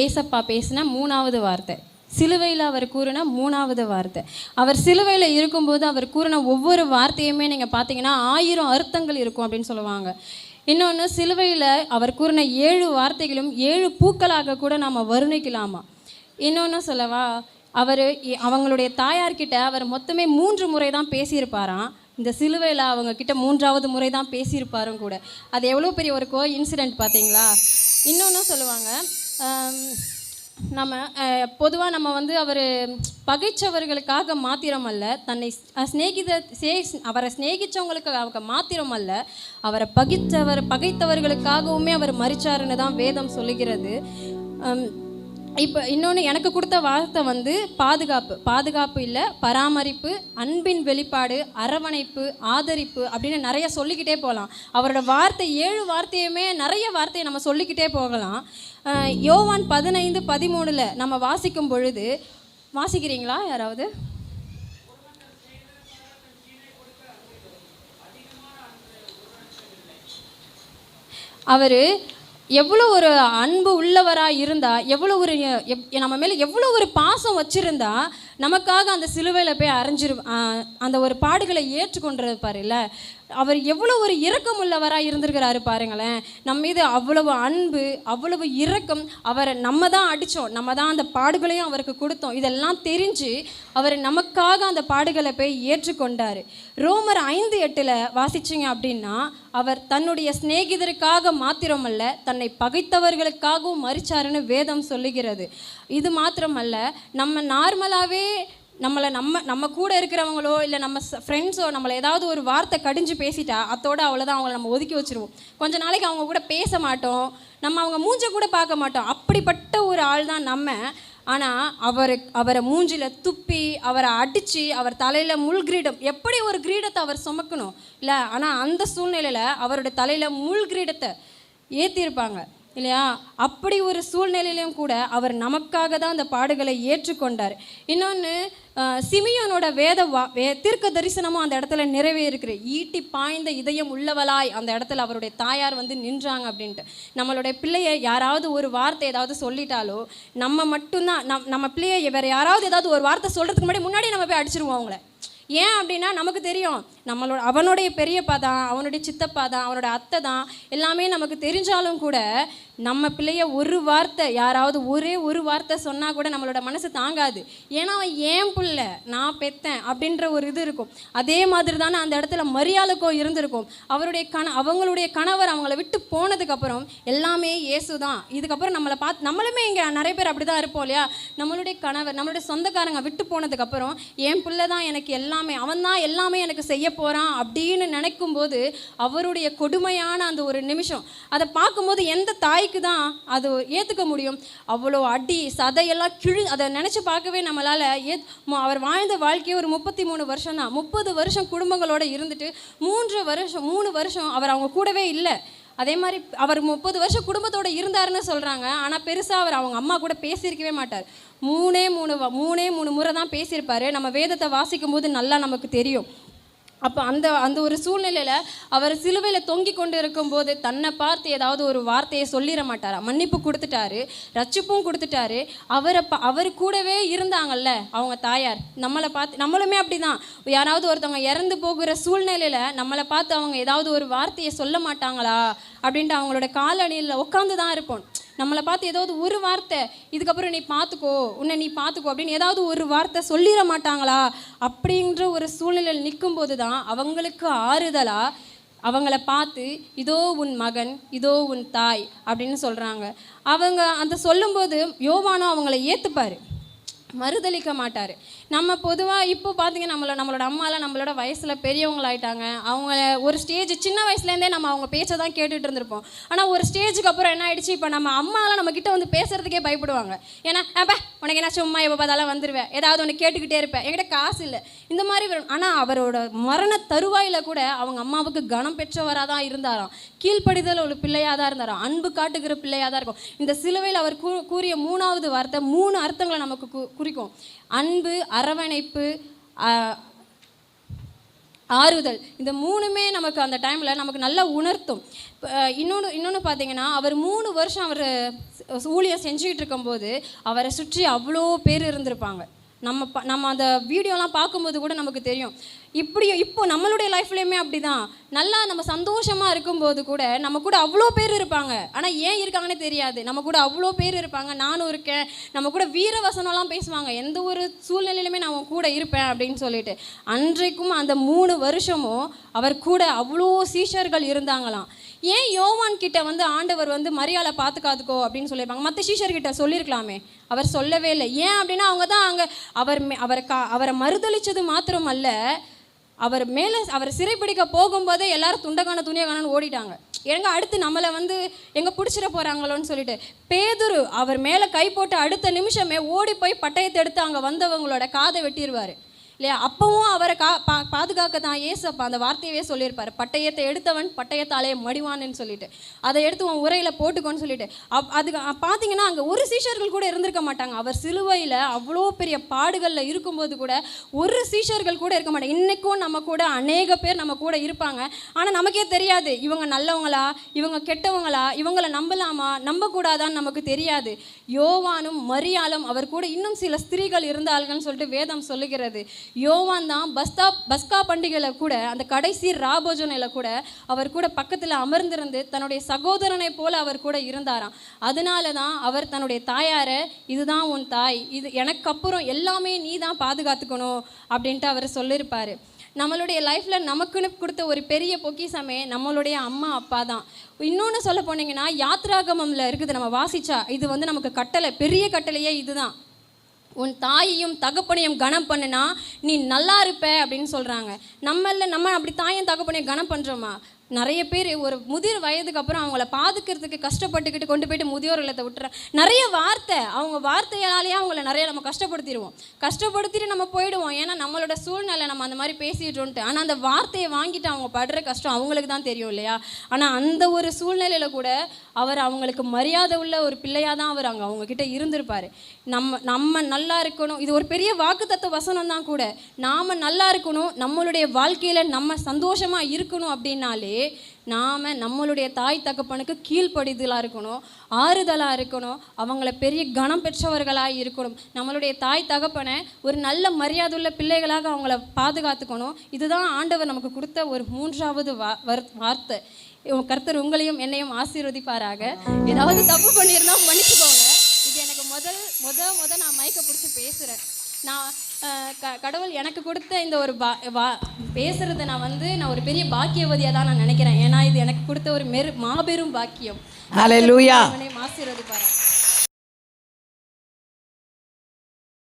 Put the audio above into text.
ஏசப்பா பேசின 3வது வார்த்தை, சிலுவையில் அவர் கூறின 3வது வார்த்தை. அவர் சிலுவையில் இருக்கும்போது அவர் கூறின ஒவ்வொரு வார்த்தையுமே நீங்கள் பார்த்தீங்கன்னா 1000 அர்த்தங்கள் இருக்கும் அப்படின்னு சொல்லுவாங்க. இன்னொன்று, சிலுவையில் அவர் கூறின 7 வார்த்தைகளும் 7 பூக்களாக கூட நாம் வர்ணிக்கலாமா. இன்னொன்று சொல்லவா, அவங்களுடைய தாயார்கிட்ட அவர் மொத்தமே 3 முறை தான் பேசியிருப்பாராம். இந்த சிலுவையில் அவங்க கிட்ட 3வது முறை தான் பேசியிருப்பாரும் கூட. அது எவ்வளோ பெரிய ஒரு இன்சிடெண்ட் பார்த்தீங்களா. இன்னொன்று சொல்லுவாங்க, நம்ம பொதுவாக நம்ம அவர் பகைச்சவர்களுக்காக மாத்திரமல்ல, தன்னை அவரை ஸ்நேகித்தவங்களுக்காக மாத்திரமல்ல, அவரை பகைத்தவர்களுக்காகவுமே அவர் மரிச்சாருன்னு தான் வேதம் சொல்லுகிறது. இப்போ இன்னொன்று எனக்கு கொடுத்த வார்த்தை பாதுகாப்பு இல்லை, பராமரிப்பு, அன்பின் வெளிப்பாடு, அரவணைப்பு, ஆதரிப்பு அப்படின்னு நிறைய சொல்லிக்கிட்டே போகலாம். அவரோட வார்த்தை 7 வார்த்தையுமே நிறைய வார்த்தையை நம்ம சொல்லிக்கிட்டே போகலாம். யோவான் 15:13 நம்ம வாசிக்கும் பொழுது, வாசிக்கிறீங்களா யாராவது? அவர் எவ்வளோ ஒரு அன்பு உள்ளவராக இருந்தால், எவ்வளோ ஒரு நம்ம மேலே எவ்வளோ ஒரு பாசம் வச்சுருந்தா நமக்காக அந்த சிலுவையில் போய் அந்த ஒரு பாடுகளை ஏற்றுக்கொண்டிருப்பார் இல்லை. அவர் எவ்வளோ ஒரு இரக்கம் உள்ளவராக இருந்திருக்கிறாரு பாருங்களேன். நம்ம மீது அவ்வளவு அன்பு, அவ்வளவு இரக்கம். அவரை நம்ம தான் அடித்தோம், நம்ம தான் அந்த பாடுகளையும் அவருக்கு கொடுத்தோம். இதெல்லாம் தெரிஞ்சு அவர் நமக்காக அந்த பாடுகளை போய் ஏற்றுக்கொண்டார். ரோமர் 5:8 வாசிச்சிங்க அப்படின்னா, அவர் தன்னுடைய சிநேகிதருக்காக மாத்திரமல்ல, தன்னை பகைத்தவர்களுக்காகவும் மரிச்சாருன்னு வேதம் சொல்லுகிறது. இது மாத்திரமல்ல, நம்ம நார்மலாகவே நம்ம கூட இருக்கிறவங்களோ இல்லை நம்ம ஃப்ரெண்ட்ஸோ நம்மளை ஏதாவது ஒரு வார்த்தை கடிஞ்சு பேசிட்டா அத்தோடு அவ்வளோதான், அவங்கள நம்ம ஒதுக்கி வச்சுருவோம். கொஞ்ச நாளைக்கு அவங்க கூட பேச மாட்டோம், நம்ம அவங்க மூஞ்ச கூட பார்க்க மாட்டோம். அப்படிப்பட்ட ஒரு ஆள் தான் நம்ம. ஆனால் அவரை மூஞ்சில் துப்பி, அவரை அடித்து, அவர் தலையில் முள்கிரீடம், எப்படி ஒரு கிரீடத்தை அவர் சுமக்கணும் இல்லை, ஆனால் அந்த சூழ்நிலையில் அவரோட தலையில் முள்கிரீடத்தை ஏற்றிருப்பாங்க இல்லையா. அப்படி ஒரு சூழ்நிலையிலும் கூட அவர் நமக்காக தான் அந்த பாடுகளை ஏற்றுக்கொண்டார். இன்னொன்று, சிமியோனோட தீர்க்க தரிசனமும் அந்த இடத்துல நிறைவேறிருக்கு. ஈட்டி பாய்ந்த இதயம் உள்ளவளாய் அந்த இடத்துல அவருடைய தாயார் நின்றாங்க அப்படின்ட்டு. நம்மளுடைய பிள்ளையை யாராவது ஒரு வார்த்தை ஏதாவது சொல்லிட்டாலோ, நம்ம மட்டும்தான் நம்ம பிள்ளையை வேறு யாராவது ஏதாவது ஒரு வார்த்தை சொல்கிறதுக்கு முன்னாடி நம்ம போய் அடிச்சிருவோம் அவங்கள. ஏன் அப்படின்னா நமக்கு தெரியும், அவனுடைய பெரியப்பா தான், அவனுடைய சித்தப்பா தான், அவனோட அத்தை தான், எல்லாமே நமக்கு தெரிஞ்சாலும் கூட நம்ம பிள்ளைய ஒரு வார்த்தை, யாராவது ஒரே ஒரு வார்த்தை சொன்னால் கூட நம்மளோட மனசு தாங்காது. ஏன்னா அவன் ஏன் பிள்ளை, நான் பெத்தேன் அப்படின்ற ஒரு இது இருக்கும். அதே மாதிரி தானே அந்த இடத்துல மரியாளுக்கோ இருந்திருக்கும். அவங்களுடைய கணவர் அவங்கள விட்டு போனதுக்கப்புறம் எல்லாமே இயேசு தான். இதுக்கப்புறம் நம்மளை பார்த்து நம்மளுமே இங்கே நிறைய பேர் அப்படி தான் இருப்போம் இல்லையா. நம்மளுடைய கணவர், நம்மளுடைய சொந்தக்காரங்க விட்டு போனதுக்கப்புறம் என் பிள்ளை தான் எனக்கு எல்லாமே, அவன் தான் எல்லாமே எனக்கு செய்ய போகிறான் அப்படின்னு நினைக்கும் போது அவருடைய கொடுமையான அந்த ஒரு நிமிஷம், அதை பார்க்கும்போது எந்த தாய்க்கு தான் அது ஏற்றுக்க முடியும்? அவ்வளோ அடி சதையெல்லாம் அதை நினச்சி பார்க்கவே நம்மளால் அவர் வாழ்ந்த வாழ்க்கையை ஒரு 33 வருஷம் தான். 30 வருஷம் குடும்பங்களோடு இருந்துட்டு 3 வருஷம் அவர் அவங்க கூடவே இல்லை. அதே மாதிரி அவர் 30 வருஷம் குடும்பத்தோடு இருந்தாருன்னு சொல்கிறாங்க. ஆனால் பெருசாக அவர் அவங்க அம்மா கூட பேசியிருக்கவே மாட்டார். 3 முறை தான் பேசியிருப்பார். நம்ம வேதத்தை வாசிக்கும் போது நல்லா நமக்கு தெரியும். அப்போ அந்த ஒரு சூழ்நிலையில் அவர் சிலுவையில் தொங்கி கொண்டு இருக்கும்போது தன்னை பார்த்து ஏதாவது ஒரு வார்த்தையை சொல்லிட மாட்டாரா. மன்னிப்பு கொடுத்துட்டாரு, ரட்சிப்பும் கொடுத்துட்டாரு. அவர் கூடவே இருந்தாங்கல்ல அவங்க தாயார். நம்மளை பார்த்து நம்மளுமே அப்படி தான், யாராவது ஒருத்தவங்க இறந்து போகிற சூழ்நிலையில் நம்மளை பார்த்து அவங்க ஏதாவது ஒரு வார்த்தையை சொல்ல மாட்டாங்களா அப்படின்ட்டு அவங்களோட காலணியில் உட்காந்து தான் இருப்போம். நம்மளை பார்த்து ஏதாவது ஒரு வார்த்தை, இதுக்கப்புறம் நீ பார்த்துக்கோ அப்படின்னு ஏதாவது ஒரு வார்த்தை சொல்லிட மாட்டாங்களா அப்படின்ற ஒரு சூழ்நிலையில் நிற்கும்போது தான் அவங்களுக்கு ஆறுதலாக அவங்கள பார்த்து இதோ உன் மகன், இதோ உன் தாய் அப்படின்னு சொல்கிறாங்க. அவங்க அந்த சொல்லும்போது யோவானும் அவங்கள ஏற்றுப்பார், மறுதளிக்க மாட்டார். நம்ம பொதுவாக இப்போ பார்த்தீங்கன்னா நம்மளோட அம்மாலாம் நம்மளோட வயசில் பெரியவங்களாயிட்டாங்க. அவங்க ஒரு ஸ்டேஜ் சின்ன வயசுலேருந்தே நம்ம அவங்க பேச்சை தான் கேட்டுட்டு இருந்திருப்போம். ஆனால் ஒரு ஸ்டேஜுக்கு அப்புறம் என்ன ஆயிடுச்சு, இப்போ நம்ம அம்மாலாம் நம்மக்கிட்ட பேசுகிறதுக்கே பயப்படுவாங்க. ஏன்னா உனக்கு என்ன சும்மா எப்போ பார்த்தாலும் வந்துடுவேன், ஏதாவது ஒன்று கேட்டுக்கிட்டே இருப்பேன், என்கிட்ட காசு இல்லை, இந்த மாதிரி வரும். ஆனால் அவரோட மரண தருவாயில் கூட அவங்க அம்மாவுக்கு கனம் பெற்றவராக தான் இருந்தாராம். கீழ்ப்படிதல் ஒரு பிள்ளையாக தான் இருந்தாராம், அன்பு காட்டுகிற பிள்ளையாக தான் இருக்கும். இந்த சிலுவையில் அவர் கூறிய 3வது வார்த்தை 3 அர்த்தங்களை நமக்கு குறிக்கும். அன்பு, அரவணைப்பு, ஆறுதல். இந்த 3மே நமக்கு அந்த டைமில் நமக்கு நல்லா உணர்த்தும். இன்னொன்று பார்த்தீங்கன்னா, அவர் 3 வருஷம் அவர் ஊழியம் செஞ்சுக்கிட்டு இருக்கும்போது அவரை சுற்றி அவ்வளோ பேர் இருந்திருப்பாங்க. நம்ம அந்த வீடியோலாம் பார்க்கும்போது கூட நமக்கு தெரியும். இப்போ நம்மளுடைய லைஃப்லேயுமே அப்படி தான். நல்லா நம்ம சந்தோஷமாக இருக்கும்போது கூட நம்ம கூட அவ்வளோ பேர் இருப்பாங்க. ஆனால் ஏன் இருக்காங்கன்னே தெரியாது. நம்ம கூட அவ்வளோ பேர் இருப்பாங்க. நானும் இருக்கேன். நம்ம கூட வீரவசனம்லாம் பேசுவாங்க. எந்த ஒரு சூழ்நிலையிலுமே நான் கூட இருப்பேன் அப்படின்னு சொல்லிட்டு. அன்றைக்கும் அந்த 3 வருஷமும் அவர் கூட அவ்வளோ சீஷர்கள் இருந்தாங்களாம். ஏன் யோவான் கிட்ட ஆண்டவர் மரியாதை பார்த்துக்காதுக்கோ அப்படின்னு சொல்லியிருப்பாங்க. மற்ற சீஷர்கிட்ட சொல்லியிருக்கலாமே, அவர் சொல்லவே இல்லை. ஏன் அப்படின்னா அவங்க தான் அங்கே அவரை மறுதளித்தது மாத்திரம் அல்ல, அவரை சிறைப்பிடிக்க போகும்போதே எல்லாரும் துண்டக்கான துணியக்கானு ஓடிட்டாங்க. எங்க அடுத்து நம்மளை எங்கே பிடிச்சிட போகிறாங்களோன்னு சொல்லிட்டு பேதுரு அவர் மேலே கை போட்டு அடுத்த நிமிஷமே ஓடி போய் பட்டயத்தை எடுத்து அங்கே வந்தவங்களோட காதை வெட்டிடுவார் இல்லையா? அப்பவும் அவரை பாதுகாக்க தான் ஏசப்பா அந்த வார்த்தையவே சொல்லியிருப்பார். பட்டயத்தை எடுத்தவன் பட்டயத்தாலே மடிவான்னு சொல்லிட்டு அதை எடுத்து உன் உரையில் போட்டுக்கோன்னு சொல்லிட்டு. அதுக்கு பார்த்தீங்கன்னா அங்கே ஒரு சீஷர்கள் கூட இருந்திருக்க மாட்டாங்க. அவர் சிலுவையில் அவ்வளோ பெரிய பாடுகளில் இருக்கும்போது கூட ஒரு சீஷர்கள் கூட இருக்க மாட்டாங்க. இன்றைக்கும் நம்ம கூட அநேக பேர் நம்ம கூட இருப்பாங்க. ஆனால் நமக்கே தெரியாது இவங்க நல்லவங்களா, இவங்க கெட்டவங்களா, இவங்களை நம்பலாமா நம்பக்கூடாதான்னு நமக்கு தெரியாது. யோவானும் மரியாளும் அவர் கூட இன்னும் சில ஸ்திரீகள் இருந்தார்கள்னு சொல்லிட்டு வேதம் சொல்லுகிறது. யோவான் தான் பஸ்கா பண்டிகையில் கூட அந்த கடைசி ராபோஜனையில் கூட அவர் கூட பக்கத்தில் அமர்ந்திருந்து தன்னுடைய சகோதரனை போல அவர் கூட இருந்தாராம். அதனால தான் அவர் தன்னுடைய தாயாரை, இதுதான் உன் தாய், இது எனக்கு அப்புறம் எல்லாமே நீ தான் பாதுகாத்துக்கணும் அப்படின்ட்டு அவர் சொல்லியிருப்பார். நம்மளுடைய லைஃப்பில் நமக்குன்னு கொடுத்த ஒரு பெரிய பொக்கிஷமே நம்மளுடைய அம்மா அப்பா தான். இன்னொன்று சொல்ல போனீங்கன்னா யாத்ராகமம்ல இருக்குது, நம்ம வாசிச்சா இது நமக்கு கட்டளை, பெரிய கட்டளையே இதுதான். உன் தாயையும் தகப்பனையும் கனம் பண்ணுனா நீ நல்லா இருப்ப அப்படின்னு சொல்கிறாங்க. நம்ம அப்படி தாயும் தகப்பனையும் கனம் பண்ணுறோமா? நிறைய பேர் ஒரு முதிர் வயதுக்கு அப்புறம் அவங்கள பாதுக்கிறதுக்கு கஷ்டப்பட்டுக்கிட்டு கொண்டு போயிட்டு முதியோர் இல்லத்தை விட்டுறேன். நிறைய அவங்க வார்த்தையாலேயே அவங்கள நிறைய நம்ம கஷ்டப்படுத்திட்டு நம்ம போயிடுவோம். ஏன்னா நம்மளோட சூழ்நிலை நம்ம அந்த மாதிரி பேசிட்டோன்ட்டு. ஆனால் அந்த வார்த்தையை வாங்கிட்டு அவங்க படுற கஷ்டம் அவங்களுக்கு தான் தெரியும் இல்லையா? ஆனால் அந்த ஒரு சூழ்நிலையில் கூட அவர் அவங்களுக்கு மரியாதை உள்ள ஒரு பிள்ளையாக தான் அவர் அவங்கக்கிட்ட இருந்திருப்பார். நம்ம நல்லா இருக்கணும், இது ஒரு பெரிய வாக்குத்தத்த வசனம் தான் கூட. நாம் நல்லா இருக்கணும், நம்மளுடைய வாழ்க்கையில் நம்ம சந்தோஷமாக இருக்கணும் அப்படின்னாலே நாம் நம்மளுடைய தாய் தகப்பனுக்கு கீழ்ப்படிதலாக இருக்கணும், ஆறுதலாக இருக்கணும், அவங்கள பெரிய கனம் பெற்றவர்களாக இருக்கணும். நம்மளுடைய தாய் தகப்பனை ஒரு நல்ல மரியாதையுள்ள பிள்ளைகளாக அவங்கள பாதுகாத்துக்கணும். இதுதான் ஆண்டவர் நமக்கு கொடுத்த ஒரு 3வது வார்த்தை. கர்த்தர் உங்களையும் என்னையும் ஆசீர்வதிப்பாராக. ஏதாவது தப்பு பண்ணியிருந்தா மன்னிச்சுக்கோங்க. இது எனக்கு முத நான் மைக்க பிடிச்சி பேசுகிறேன். நான் கடவுள் எனக்கு கொடுத்த இந்த ஒரு பேசுகிறத நான் ஒரு பெரிய பாக்கியவதியாக தான் நான் நினைக்கிறேன். ஏன்னா இது எனக்கு கொடுத்த ஒரு மாபெரும் பாக்கியம். ஹல்லேலூயா. ஆசீர்வதிப்பாராக.